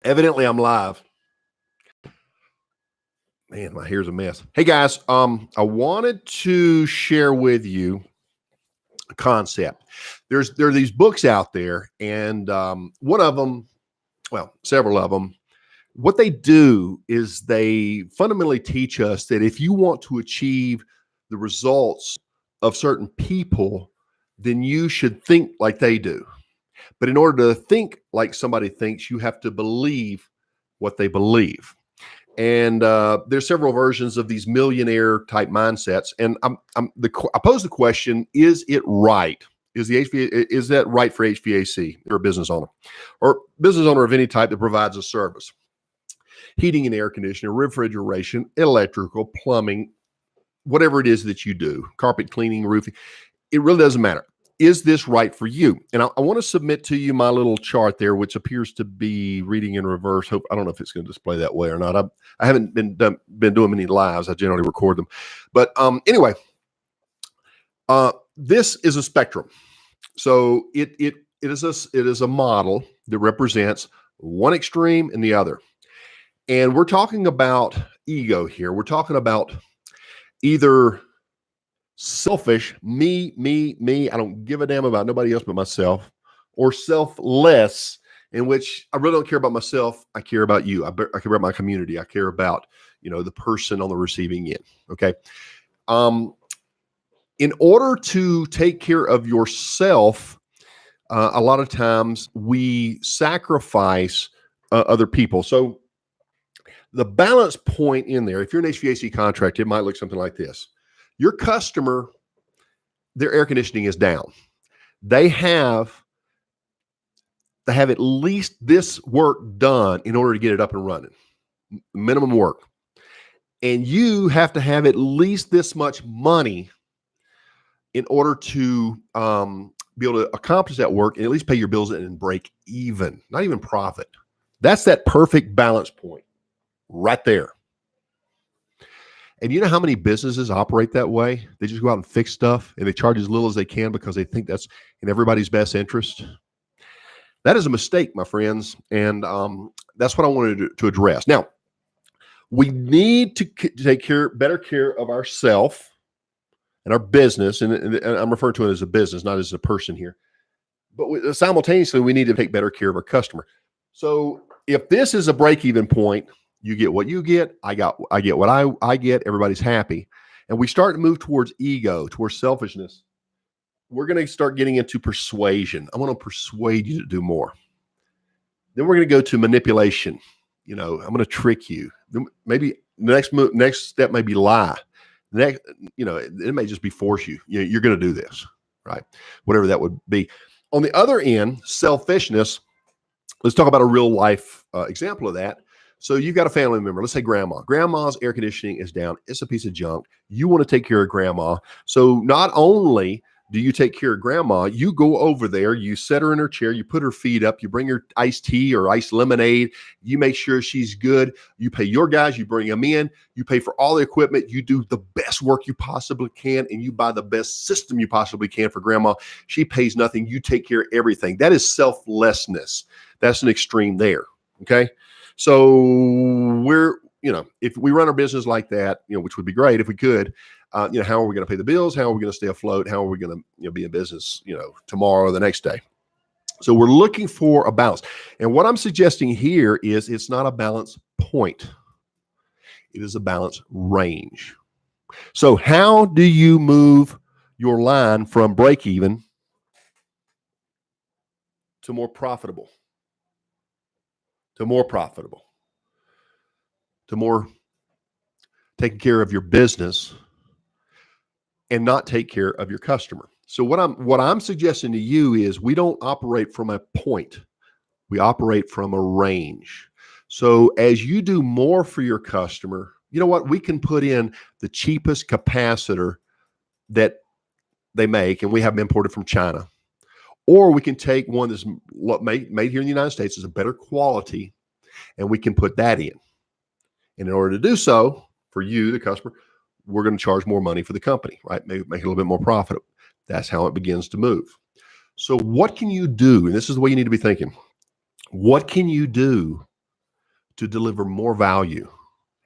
Evidently, I'm live. Man, my hair's a mess. Hey guys, I wanted to share with you a concept. There are these books out there, and one of them, well, several of them. What they do is they fundamentally teach us that if you want to achieve the results of certain people, then you should think like they do. But in order to think like somebody thinks, you have to believe what they believe. And there's several versions of these millionaire type mindsets. And I pose the question: is it right? Is that right for HVAC or a business owner, or business owner of any type that provides a service? Heating and air conditioning, refrigeration, electrical, plumbing, whatever it is that you do, carpet cleaning, roofing. It really doesn't matter. Is this right for you? And I want to submit to you my little chart there, which appears to be reading in reverse. I don't know if it's going to display that way or not. I haven't been doing many lives. I generally record them. But anyway, this is a spectrum. So it is a model that represents one extreme and the other. And we're talking about ego here. We're talking about either selfish, me, I don't give a damn about nobody else but myself, or selfless, in which I really don't care about myself. I care about you. I care about my community. I care about, the person on the receiving end. Okay. In order to take care of yourself, a lot of times we sacrifice other people. So the balance point in there, if you're an HVAC contractor, it might look something like this. Your customer, their air conditioning is down. They have at least this work done in order to get it up and running, minimum work. And you have to have at least this much money in order to be able to accomplish that work and at least pay your bills and break even, not even profit. That's that perfect balance point right there. And you know how many businesses operate that way? They just go out and fix stuff and they charge as little as they can because they think that's in everybody's best interest. That is a mistake, my friends. And that's what I wanted to address. Now, we need to take better care of ourselves and our business. And I'm referring to it as a business, not as a person here. But simultaneously, we need to take better care of our customer. So if this is a break-even point, you get what you get. I get what I get. Everybody's happy. And we start to move towards ego, towards selfishness. We're going to start getting into persuasion. I want to persuade you to do more. Then we're going to go to manipulation. I'm going to trick you. Maybe the next step may be lie. Next, it may just be force you. You're going to do this, right? Whatever that would be. On the other end, selfishness. Let's talk about a real life example of that. So you've got a family member, let's say grandma. Grandma's air conditioning is down. It's a piece of junk. You want to take care of grandma. So not only do you take care of grandma, you go over there, you set her in her chair, you put her feet up, you bring her iced tea or iced lemonade, you make sure she's good. You pay your guys, you bring them in, you pay for all the equipment, you do the best work you possibly can, and you buy the best system you possibly can for grandma. She pays nothing. You take care of everything. That is selflessness. That's an extreme there. Okay. So if we run our business like that, which would be great if we could, how are we going to pay the bills? How are we going to stay afloat? How are we going to, be in business, tomorrow or the next day? So we're looking for a balance. And what I'm suggesting here is it's not a balance point. It is a balance range. So how do you move your line from break even to more profitable? To more taking care of your business and not take care of your customer. So what I'm suggesting to you is we don't operate from a point. We operate from a range. So as you do more for your customer, you know what? We can put in the cheapest capacitor that they make, and we have them imported from China. Or we can take one that's made here in the United States, is a better quality, and we can put that in. And in order to do so, for you, the customer, we're going to charge more money for the company, right? Make it a little bit more profitable. That's how it begins to move. So what can you do? And this is the way you need to be thinking. What can you do to deliver more value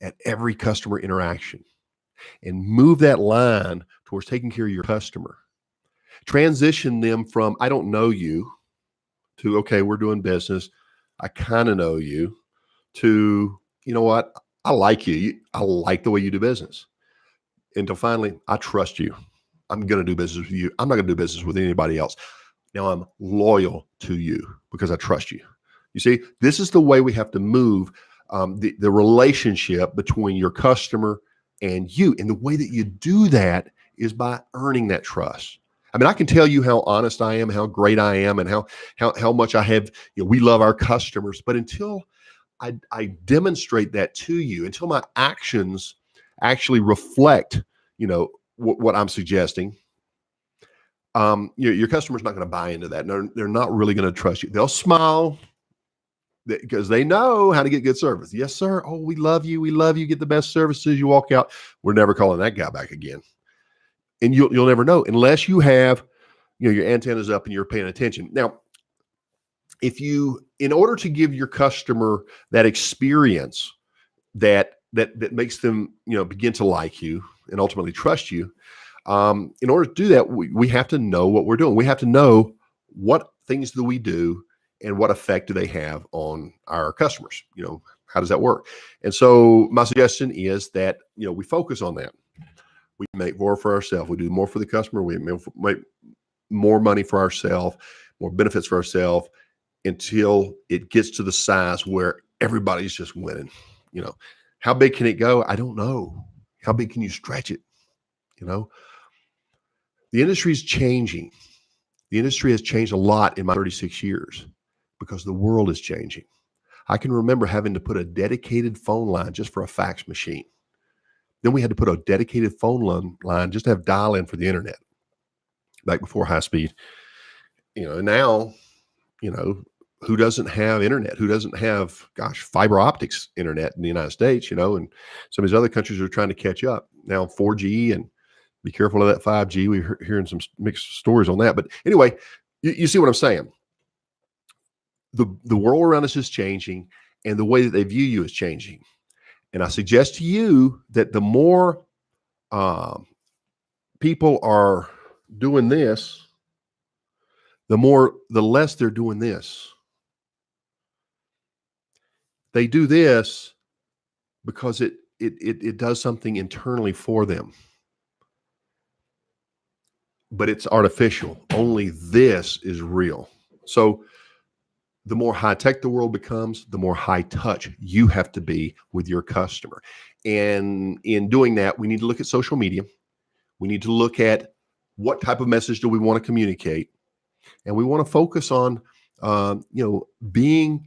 at every customer interaction and move that line towards taking care of your customer. Transition them from, I don't know you, to, okay, we're doing business. I kind of know you, to, you know what? I like you. I like the way you do business. Until finally, I trust you. I'm going to do business with you. I'm not going to do business with anybody else. Now I'm loyal to you because I trust you. You see, this is the way we have to move the relationship between your customer and you. And the way that you do that is by earning that trust. I mean, I can tell you how honest I am, how great I am, and how much I have, we love our customers. But until I demonstrate that to you, until my actions actually reflect, what I'm suggesting, your customer's not going to buy into that. They're not really going to trust you. They'll smile because they know how to get good service. Yes, sir. Oh, we love you. We love you. Get the best services. You walk out. We're never calling that guy back again. And you'll never know unless you have, your antennas up and you're paying attention. Now, in order to give your customer that experience that makes them, begin to like you and ultimately trust you, in order to do that, we have to know what we're doing. We have to know what things do we do and what effect do they have on our customers. How does that work? And so my suggestion is that, we focus on that. We make more for ourselves. We do more for the customer. We make more money for ourselves, more benefits for ourselves, until it gets to the size where everybody's just winning. How big can it go? I don't know. How big can you stretch it? The industry is changing. The industry has changed a lot in my 36 years because the world is changing. I can remember having to put a dedicated phone line just for a fax machine. Then we had to put a dedicated phone line just to have dial-in for the internet back before high speed. And now, who doesn't have internet? Who doesn't have, fiber optics internet in the United States, and some of these other countries are trying to catch up. Now 4G, and be careful of that 5G. We're hearing some mixed stories on that. But anyway, you see what I'm saying? The world around us is changing, and the way that they view you is changing. And I suggest to you that the more people are doing this, the less they're doing this. They do this because it does something internally for them. But it's artificial. Only this is real. So the more high tech the world becomes, the more high touch you have to be with your customer. And in doing that, we need to look at social media. We need to look at what type of message do we want to communicate. And we want to focus on, being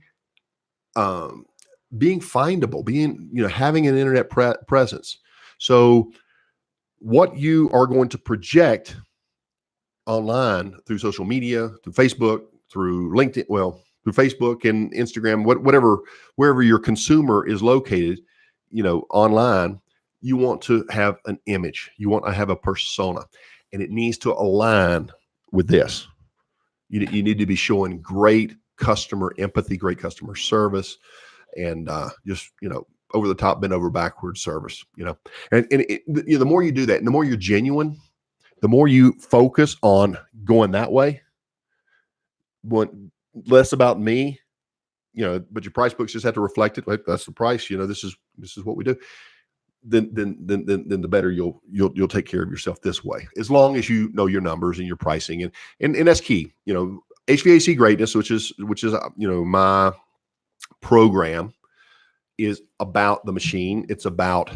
findable, having an internet presence. So what you are going to project online through social media, through Facebook, through LinkedIn, through Facebook and Instagram, wherever your consumer is located, online, you want to have an image. You want to have a persona, and it needs to align with this. You need to be showing great customer empathy, great customer service, and just, over the top, bend over backwards service, and the more you do that, and the more you're genuine, the more you focus on going that way, less about me, but your price books just have to reflect it. Like, that's the price, this is what we do. Then the better you'll take care of yourself this way, as long as you know your numbers and your pricing, and that's key. HVAC Greatness, which is my program, is about the machine. It's about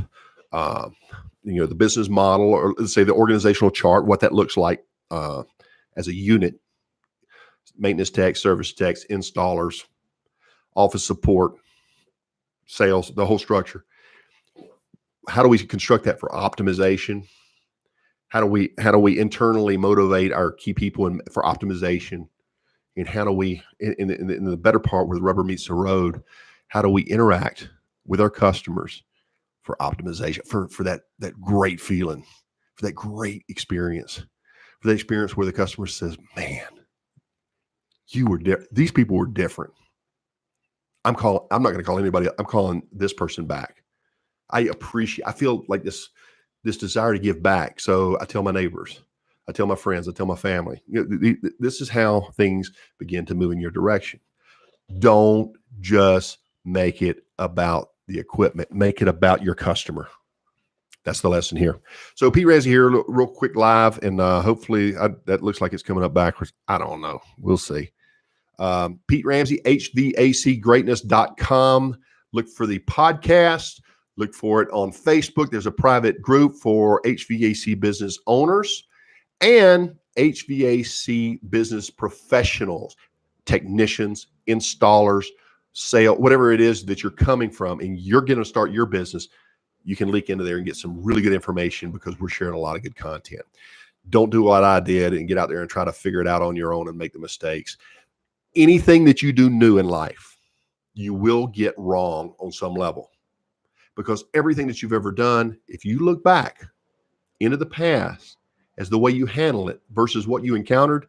the business model, or let's say the organizational chart, what that looks like as a unit: maintenance techs, service techs, installers, office support, sales, the whole structure. How do we construct that for optimization? How do we internally motivate our key people for optimization? And how do we, in the better part where the rubber meets the road, how do we interact with our customers for optimization, for that great feeling, for that great experience, for that experience where the customer says, man, these people were different. I'm not going to call anybody. I'm calling this person back. I feel like this desire to give back. So I tell my neighbors, I tell my friends, I tell my family. This is how things begin to move in your direction. Don't just make it about the equipment. Make it about your customer. That's the lesson here. So Pete Ramsey here, real quick live, and hopefully that looks like it's coming up backwards. I don't know. We'll see. Pete Ramsey, HVACgreatness.com. Look for the podcast. Look for it on Facebook. There's a private group for HVAC business owners and HVAC business professionals, technicians, installers, whatever it is that you're coming from, and you're going to start your business. You can leak into there and get some really good information because we're sharing a lot of good content. Don't do what I did and get out there and try to figure it out on your own and make the mistakes. Anything that you do new in life, you will get wrong on some level, because everything that you've ever done, if you look back into the past as the way you handle it versus what you encountered,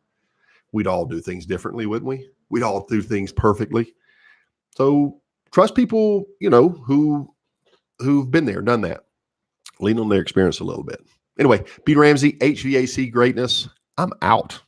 we'd all do things differently, wouldn't we? We'd all do things perfectly. So trust people, who've been there, done that. Lean on their experience a little bit. Anyway, Pete Ramsey, HVAC Greatness. I'm out.